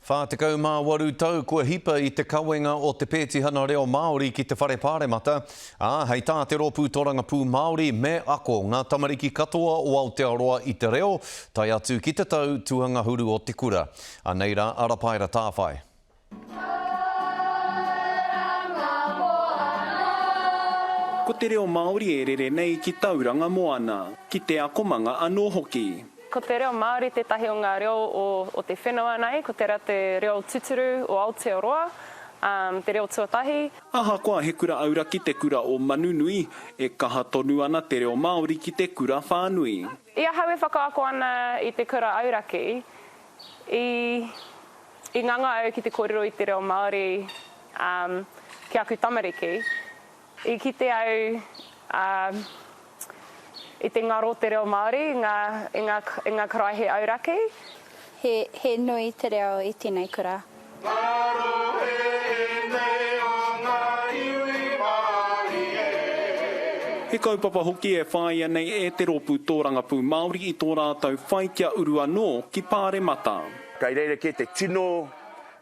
Whātekau mā waru tau kua hipa I te kawenga o te pētihana reo Māori ki te whare pāremata. Hei tā te ropu toranga pū Māori me ako ngā tamariki katoa o Aotearoa I te reo, tai atu ki te tau tuhanga huru o te kura. Nei rā, arapaira tāwhai. Ko te reo Māori e rere nei ki tauranga moana, ki te akomanga anō hoki. Ko te reo Māori te tahi o ngā reo o te whenua nei, ko te reo Tuturu o Aotearoa, te reo tuatahi. Aha koa he kura aura ki te kura o Manunui, e kaha tonu ana te reo Māori ki te kura whānui. Ia hau e whakaako ana I te kura auraki, I nganga au ki te kōrero I te reo Māori ki aku tamariki, I ki te au I te ngaro te reo Māori, I ngā karaihe auraki. He nui te reo I tēnei kura. He kaupapa hoki e whāia nei e te ropu tōranga pū Māori I tō rātau whai kia uru anō ki Pāremata. Kai reire ke te tino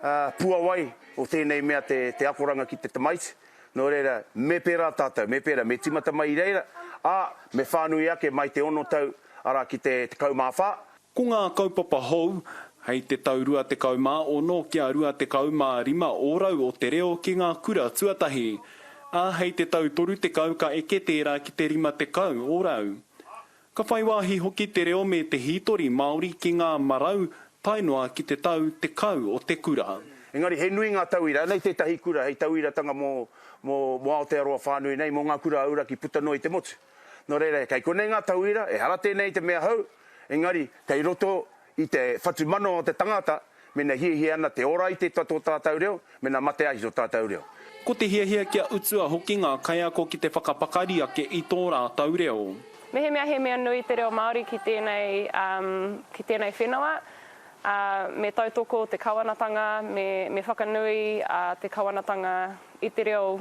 puawai o tēnei mea te akoranga ki te tamait. No reira, me pērā tātou, me pērā, me timata mai reira, me whānui ake mai te ono tau ara ki te kaumāwha. Ko ngā kaupapa hou, hei te tau rua te kaumā ono kia rua te kaumā rima ōrau o te reo ki ngā kura tuatahi. Hei te tau toru te kau ka eke tērā ki te rima te kau ōrau. Ka whai wāhi hoki te reo me te hitori Māori ki ngā marau tainoa ki te tau te kau o te kura. Engari, he nui ngā tauira, nei te tahi kura, hei tauira tanga mō Aotearoa whānui nei, mō ngā kura aura ki Putanoi te motu. No reira, kei konei ngā tauira, e harate nei te mea hau, engari, kei roto I te whatu mano o te tangata, mena hiehie ana te ora I te tato tātou reo, mena mate ahi o tātou reo. Ko te hiehia kia utua hoki ngā kaiako ki te whakapakari ake I tō rātou reo. He mea nui te reo Māori ki tēnei whenua. Me tautoko te kawanatanga, me whakanui te kawanatanga I te reo,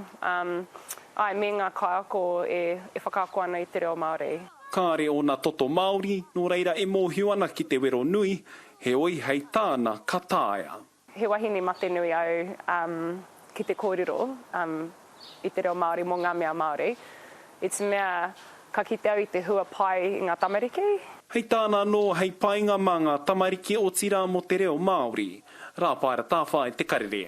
me ngā kaiako e whakaako ana I te reo Māori. Kāre o nā toto Māori, no reira e mōhiu ana ki te wero nui, he oi hei tāna katāia. He wahine mate nui au ki te kōrero I te reo Māori mō ngā mea Māori. I te mea ka kite au I te hua pai I ngā tamariki. Hei tāna no hei painga mā ngā tamariki o tira mo te reo Māori. Rā paira tāwhai te karere.